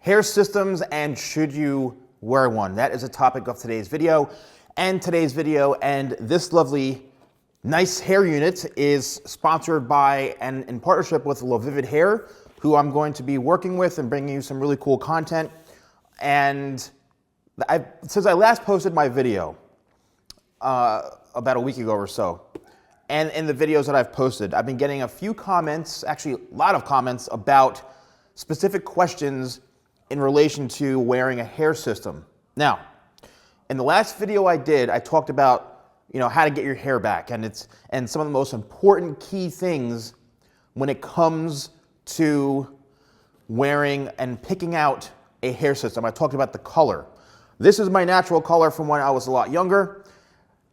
Hair systems and should you wear one? That is a topic of today's video. And this lovely, nice hair unit is sponsored by and in partnership with Lavivid Hair, who I'm going to be working with and bringing you some really cool content. And since I last posted my video about a week ago or so, and in the videos that I've posted, I've been getting a few comments, actually a lot of comments about specific questions in relation to wearing a hair system. Now, in the last video I did, I talked about how to get your hair back, and some of the most important key things when it comes to wearing and picking out a hair system. I talked about the color. This is my natural color from when I was a lot younger.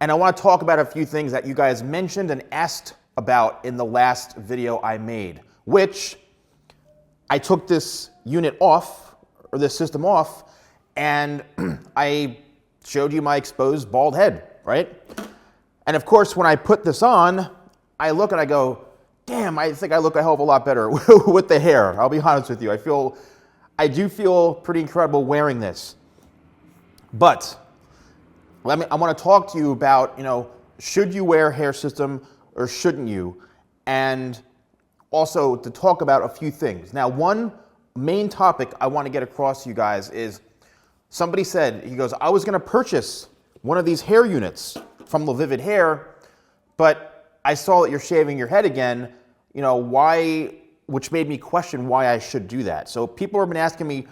And I want to talk about a few things that you guys mentioned and asked about in the last video I made, which I took this unit off, or this system off, and I showed you my exposed bald head, right? And of course, when I put this on, I look and I go, damn, I think I look a hell of a lot better with the hair. I'll be honest with you. I do feel pretty incredible wearing this. But I want to talk to you about, should you wear a hair system or shouldn't you? And also to talk about a few things. Now, one main topic I want to get across to you guys is somebody said, he goes, I was going to purchase one of these hair units from Lavivid Hair, but I saw that you're shaving your head again, why, which made me question why I should do that. So people have been asking me,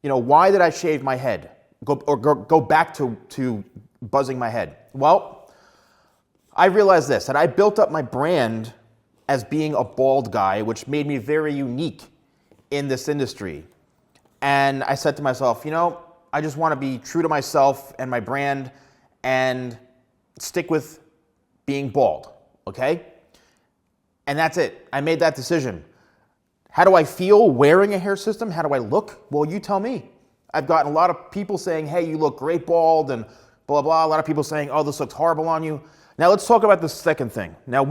why did I shave my head? Go back to buzzing my head. Well, I realized this, that I built up my brand as being a bald guy, which made me very unique in this industry. And I said to myself, I just want to be true to myself and my brand and stick with being bald, okay? And that's it. I made that decision. How do I feel wearing a hair system? How do I look? Well, you tell me. I've gotten a lot of people saying, hey, you look great bald, and blah, blah. A lot of people saying, oh, this looks horrible on you. Now let's talk about the second thing. Now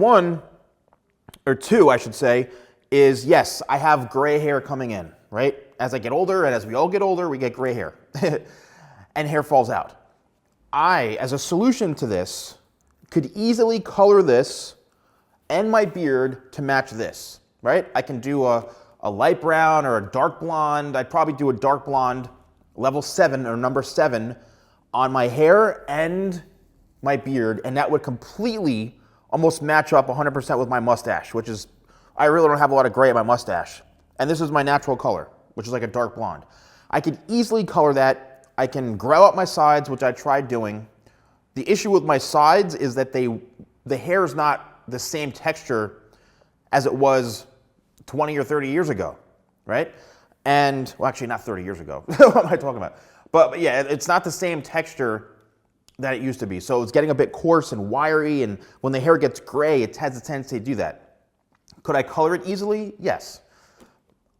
two, I should say, is yes, I have gray hair coming in, right? As I get older, and as we all get older, we get gray hair. And hair falls out. I, as a solution to this, could easily color this and my beard to match this, right? I can do a light brown or a dark blonde. I'd probably do a dark blonde level 7 or number 7 on my hair and my beard, and that would completely almost match up 100% with my mustache, which is, I really don't have a lot of gray in my mustache. And this is my natural color, which is like a dark blonde. I could easily color that. I can grow out my sides, which I tried doing. The issue with my sides is that the hair is not the same texture as it was 20 or 30 years ago, right? And, well, actually not 30 years ago. What am I talking about? But yeah, it's not the same texture that it used to be. So it's getting a bit coarse and wiry, and when the hair gets gray, it has a tendency to do that. Could I color it easily? Yes.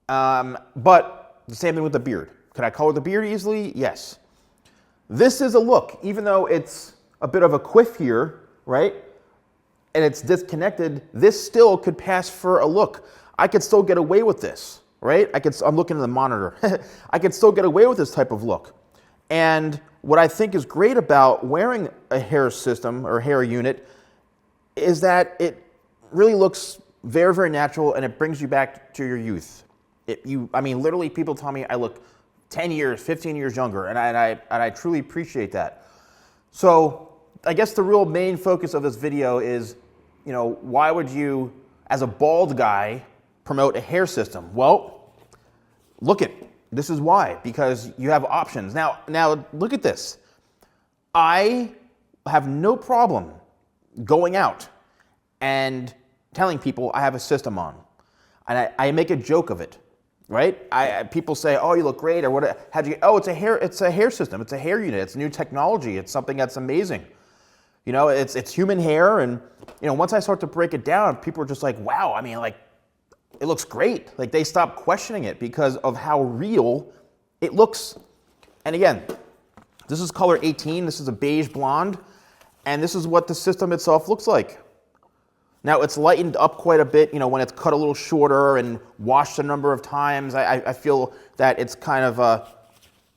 But the same thing with the beard. Could I color the beard easily? Yes. This is a look, even though it's a bit of a quiff here, right? And it's disconnected, this still could pass for a look. I could still get away with this, right? I'm looking at the monitor. I could still get away with this type of look. And what I think is great about wearing a hair system or hair unit is that it really looks very, very natural, and it brings you back to your youth. Literally people tell me I look 10 years, 15 years younger, and I truly appreciate that. So I guess the real main focus of this video is, why would you, as a bald guy, promote a hair system? Well, this is why, because you have options. Now look at this. I have no problem going out and telling people I have a system on, and I make a joke of it, right? People say, oh, you look great, or what? It's a hair system. It's a hair unit. It's new technology. It's something that's amazing. It's human hair, and once I start to break it down, people are just like, wow, it looks great. Like, they stop questioning it because of how real it looks. And again, this is color 18. This is a beige blonde, and this is what the system itself looks like. Now it's lightened up quite a bit, you know, when it's cut a little shorter and washed a number of times. I feel that it's kind of,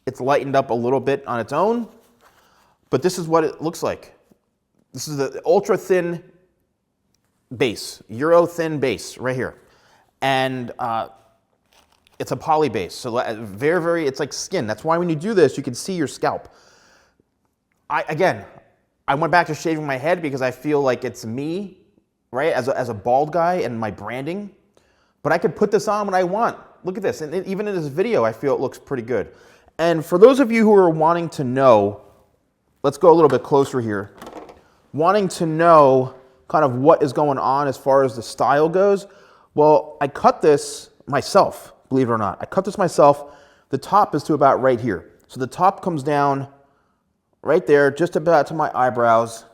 it's lightened up a little bit on its own, but this is what it looks like. This is the ultra thin base, Euro thin base right here. And it's a poly base, so very, it's like skin. That's why when you do this, you can see your scalp. Again, I went back to shaving my head because I feel like it's me, right, as a bald guy and my branding. But I could put this on when I want. Look at this, and even in this video, I feel it looks pretty good. And for those of you who are wanting to know, let's go a little bit closer here. Wanting to know kind of what is going on as far as the style goes, well, I cut this myself, believe it or not. I cut this myself. The top is to about right here. So the top comes down right there, just about to my eyebrows.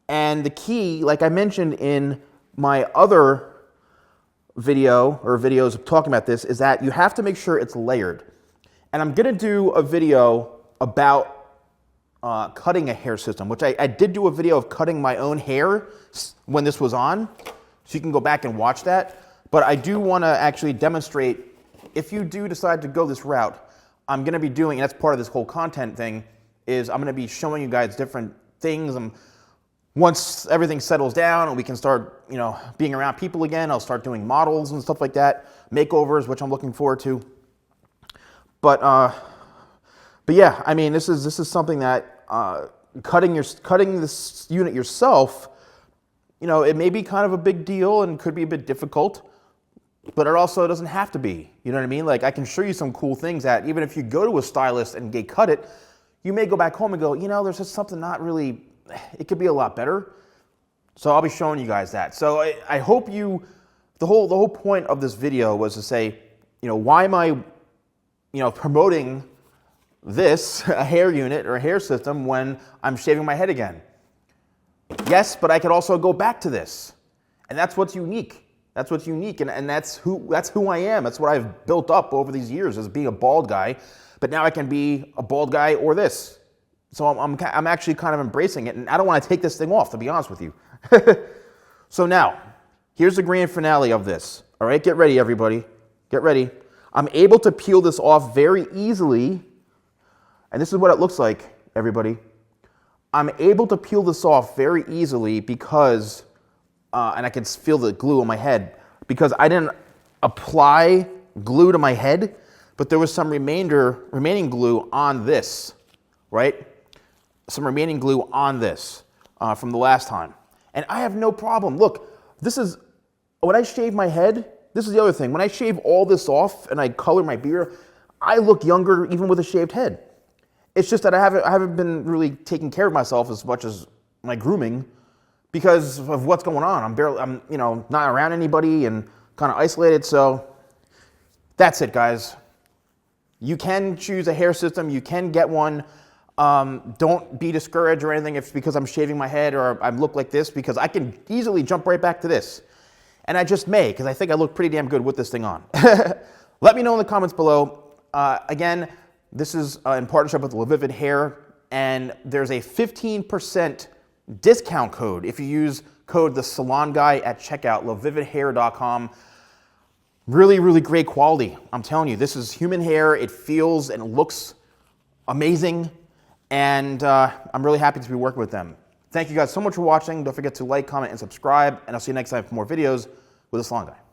And the key, like I mentioned in my other video, or videos of talking about this, is that you have to make sure it's layered. And I'm gonna do a video about cutting a hair system, which I did do a video of cutting my own hair when this was on, so you can go back and watch that. But I do wanna actually demonstrate, if you do decide to go this route, I'm gonna be doing, and that's part of this whole content thing, is I'm gonna be showing you guys different things. Once everything settles down and we can start, you know, being around people again, I'll start doing models and stuff like that, makeovers, which I'm looking forward to. But yeah, I mean, this is something that cutting this unit yourself, you know, it may be kind of a big deal and could be a bit difficult, but it also doesn't have to be. You know what I mean? Like, I can show you some cool things that even if you go to a stylist and get cut it, you may go back home and go, you know, there's just something not really, it could be a lot better. So I'll be showing you guys that. So I hope you, the whole point of this video was to say, you know, why am I, you know, promoting this, a hair unit or a hair system, when I'm shaving my head again? Yes, but I could also go back to this. And that's what's unique. That's what's unique, and that's who I am. That's what I've built up over these years, as being a bald guy. But now I can be a bald guy or this. So I'm actually kind of embracing it, and I don't want to take this thing off, to be honest with you. So now, here's the grand finale of this. All right, get ready, everybody. Get ready. I'm able to peel this off very easily, and this is what it looks like, everybody. I'm able to peel this off very easily because, and I can feel the glue on my head, because I didn't apply glue to my head, but there was some remaining glue on this, right? Some remaining glue on this from the last time. And I have no problem. Look, this is, when I shave my head, this is the other thing. When I shave all this off and I color my beard, I look younger even with a shaved head. It's just that I haven't been really taking care of myself as much as my grooming because of what's going on. I'm you know, not around anybody and kind of isolated. So that's it, guys. You can choose a hair system. You can get one. Don't be discouraged or anything if it's because I'm shaving my head or I look like this, because I can easily jump right back to this. And I just may, because I think I look pretty damn good with this thing on. Let me know in the comments below. Again, this is in partnership with Lavivid Hair, and there's a 15% discount code if you use code TheSalonGuy at checkout, lavividhair.com. Really, really great quality. I'm telling you, this is human hair. It feels and looks amazing, and I'm really happy to be working with them. Thank you guys so much for watching. Don't forget to like, comment, and subscribe, and I'll see you next time for more videos with The Salon Guy.